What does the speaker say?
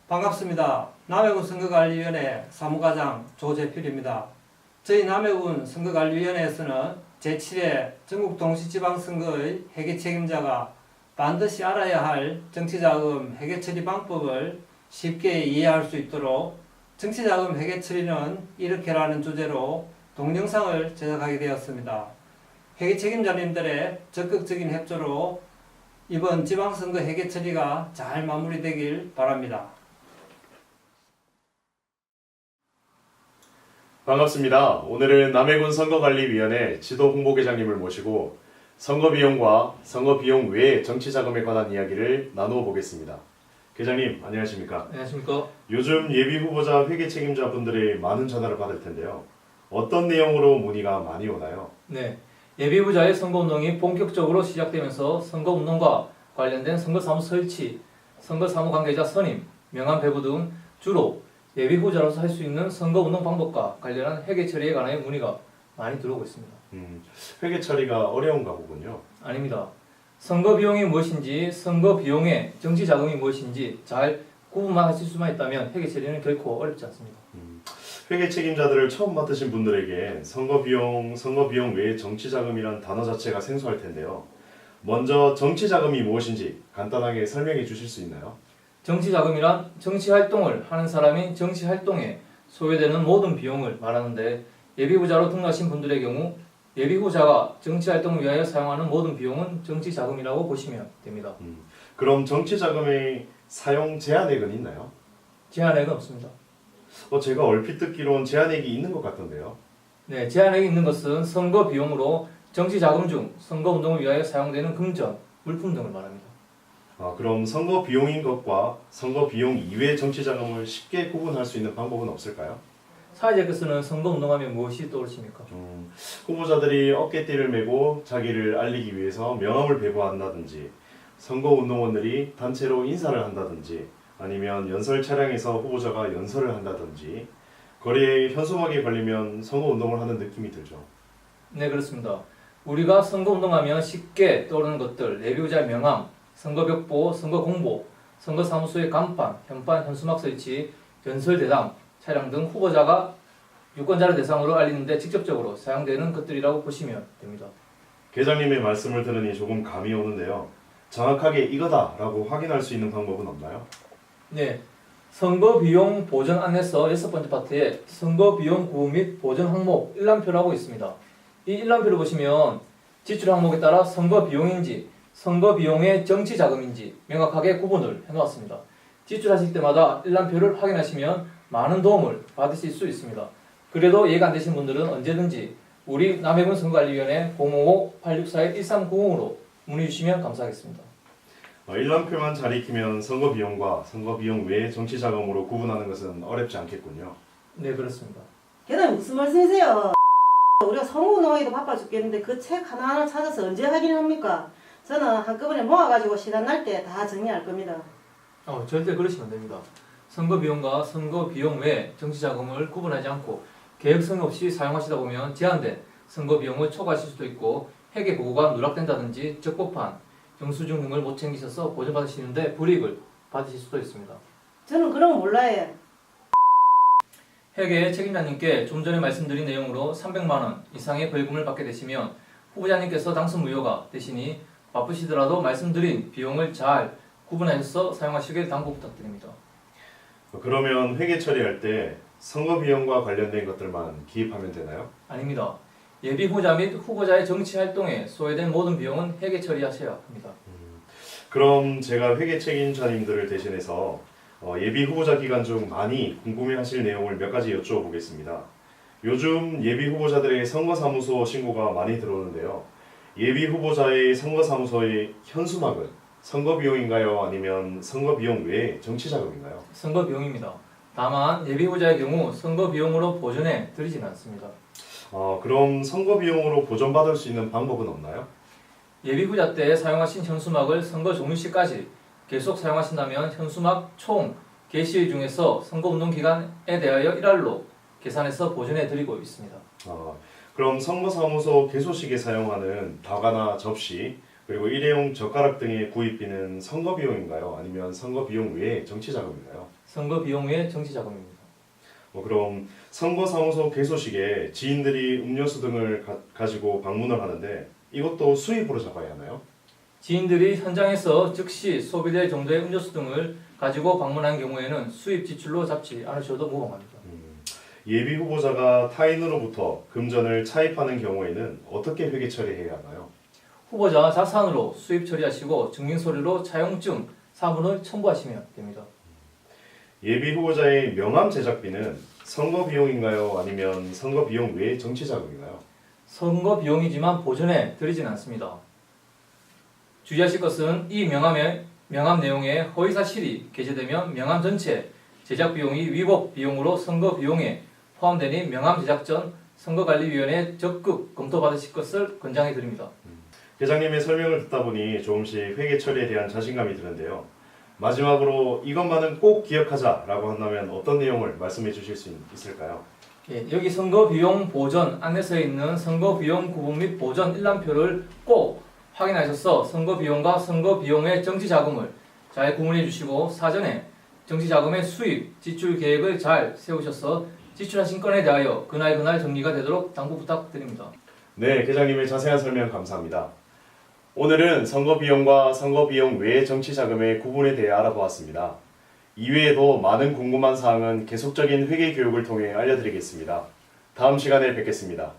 반갑습니다. 남해군 선거관리위원회 사무과장 조재필입니다. 저희 남해군 선거관리위원회에서는 제7회 전국동시지방선거의 회계 책임자가 반드시 알아야 할 정치자금 회계처리 방법을 쉽게 이해할 수 있도록 정치자금 회계처리는 이렇게라는 주제로 동영상을 제작하게 되었습니다. 회계 책임자님들의 적극적인 협조로 이번 지방선거 회계처리가 잘 마무리되길 바랍니다. 반갑습니다. 오늘은 남해군 선거관리위원회 지도홍보계장님을 모시고 선거비용과 선거비용 외의 정치자금에 관한 이야기를 나누어 보겠습니다. 계장님, 안녕하십니까? 안녕하십니까? 요즘 예비후보자 회계 책임자분들의 많은 전화를 받을 텐데요. 어떤 내용으로 문의가 많이 오나요? 네, 예비후보자의 선거운동이 본격적으로 시작되면서 선거운동과 관련된 선거사무소 설치, 선거사무 관계자 선임, 명함 배부 등 주로 예비후보자로서 할 수 있는 선거운동 방법과 관련한 회계 처리에 관하여 문의가 많이 들어오고 있습니다. 회계 처리가 어려운가 보군요. 아닙니다. 선거 비용이 무엇인지, 선거 비용의 정치 자금이 무엇인지 잘 구분만 하실 수만 있다면 회계 처리는 결코 어렵지 않습니다. 회계 책임자들을 처음 맡으신 분들에게 선거비용 외의 정치자금이란 단어 자체가 생소할 텐데요. 먼저 정치자금이 무엇인지 간단하게 설명해 주실 수 있나요? 정치자금이란 정치활동을 하는 사람이 정치활동에 소요되는 모든 비용을 말하는데 예비후보자로 등록하신 분들의 경우 예비후보자가 정치활동을 위하여 사용하는 모든 비용은 정치자금이라고 보시면 됩니다. 그럼 정치자금의 사용 제한액은 있나요? 제한액은 없습니다. 제가 얼핏 듣기론 제한액이 있는 것 같던데요. 네, 제한액이 있는 것은 선거 비용으로 정치자금 중 선거운동을 위하여 사용되는 금전, 물품 등을 말합니다. 그럼 선거 비용인 것과 선거 비용 이외의 정치자금을 쉽게 구분할 수 있는 방법은 없을까요? 사회자께서는 선거운동하면 무엇이 떠오르십니까? 후보자들이 어깨띠를 메고 자기를 알리기 위해서 명함을 배부한다든지 선거운동원들이 단체로 인사를 한다든지 아니면 연설 차량에서 후보자가 연설을 한다든지 거리에 현수막이 걸리면 선거운동을 하는 느낌이 들죠. 네, 그렇습니다. 우리가 선거운동하면 쉽게 떠오르는 것들, 예비후보자 명함, 선거벽보, 선거공보, 선거사무소의 간판, 현판, 현수막 설치, 연설대담, 차량 등 후보자가 유권자를 대상으로 알리는 데 직접적으로 사용되는 것들이라고 보시면 됩니다. 계장님의 말씀을 들으니 조금 감이 오는데요. 정확하게 이거다라고 확인할 수 있는 방법은 없나요? 네, 선거비용 보전 안내서 6번째 파트에 선거비용 구분 및 보전 항목 일람표라고 있습니다. 이 일람표를 보시면 지출 항목에 따라 선거비용인지 선거비용의 정치자금인지 명확하게 구분을 해놓았습니다. 지출하실 때마다 일람표를 확인하시면 많은 도움을 받으실 수 있습니다. 그래도 이해가 안 되신 분들은 언제든지 우리 남해군 선거관리위원회 055-864-1390으로 문의 주시면 감사하겠습니다. 일람표만 잘 익히면 선거비용과 선거비용 외의 정치자금으로 구분하는 것은 어렵지 않겠군요. 네, 그렇습니다. 걔는 무슨 말씀이세요? 우리가 선거운동하기도 바빠 죽겠는데 그 책 하나하나 찾아서 언제 확인합니까? 저는 한꺼번에 모아가지고 시간 날 때 다 정리할 겁니다. 절대 그러시면 안 됩니다. 선거비용과 선거비용 외 정치자금을 구분하지 않고 계획성 없이 사용하시다 보면 제한된 선거비용을 초과하실 수도 있고 회계 보고가 누락된다든지 적법한 영수증 등을 못 챙기셔서 보전받으시는데 불이익을 받으실 수도 있습니다. 저는 그런 거 몰라요. 회계 책임자님께 좀 전에 말씀드린 내용으로 300만 원 이상의 벌금을 받게 되시면 후보자님께서 당선 무효가 되시니 바쁘시더라도 말씀드린 비용을 잘 구분하셔서 사용하시길 당부 부탁드립니다. 그러면 회계 처리할 때 선거비용과 관련된 것들만 기입하면 되나요? 아닙니다. 예비후보자 및 후보자의 정치활동에 소요된 모든 비용은 회계 처리하셔야 합니다. 그럼 제가 회계 책임자님들을 대신해서 예비 후보자 기간 중 많이 궁금해하실 내용을 몇 가지 여쭈어보겠습니다. 요즘 예비 후보자들의 선거사무소 신고가 많이 들어오는데요. 예비 후보자의 선거사무소의 현수막은 선거비용인가요? 아니면 선거비용 외에 정치자금인가요? 선거비용입니다. 다만 예비후보자의 경우 선거비용으로 보전해 드리진 않습니다. 그럼 선거비용으로 보전받을 수 있는 방법은 없나요? 예비후보자 때 사용하신 현수막을 선거 종료 시까지 계속 사용하신다면 현수막 총 게시일 중에서 선거운동 기간에 대하여 1할로 계산해서 보전해 드리고 있습니다. 그럼 선거사무소 개소식에 사용하는 다가나 접시, 그리고 일회용 젓가락 등의 구입비는 선거 비용인가요? 아니면 선거 비용 외에 정치 자금인가요? 선거 비용 외 정치 자금입니다. 그럼 선거사무소 개소식에 지인들이 음료수 등을 가지고 방문을 하는데 이것도 수입으로 잡아야 하나요? 지인들이 현장에서 즉시 소비될 정도의 음료수 등을 가지고 방문한 경우에는 수입 지출로 잡지 않으셔도 무방합니다. 예비 후보자가 타인으로부터 금전을 차입하는 경우에는 어떻게 회계 처리해야 하나요? 후보자 자산으로 수입 처리하시고 증빙서류로 차용증 사문을 첨부하시면 됩니다. 예비 후보자의 명함 제작비는 선거 비용인가요? 아니면 선거 비용 외에 정치 자금인가요? 선거 비용이지만 보전해 드리진 않습니다. 주의하실 것은 이 명함 내용에 허위 사실이 게재되면 명함 전체 제작 비용이 위법 비용으로 선거 비용에 포함되니 명함 제작 전 선거관리위원회에 적극 검토받으실 것을 권장해 드립니다. 회장님의 설명을 듣다 보니 조금씩 회계 처리에 대한 자신감이 드는데요. 마지막으로 이것만은 꼭 기억하자라고 한다면 어떤 내용을 말씀해 주실 수 있을까요? 예, 여기 선거 비용 보전 안내서에 있는 선거 비용 구분 및 보전 일람표를 꼭 확인하셔서 선거 비용과 선거 비용의 정치 자금을 잘 구분해 주시고 사전에 정치 자금의 수입, 지출 계획을 잘 세우셔서 지출하신 건에 대하여 그날 정리가 되도록 당부 부탁드립니다. 네, 회장님의 자세한 설명 감사합니다. 오늘은 선거 비용과 선거 비용 외의 정치 자금의 구분에 대해 알아보았습니다. 이외에도 많은 궁금한 사항은 계속적인 회계 교육을 통해 알려드리겠습니다. 다음 시간에 뵙겠습니다.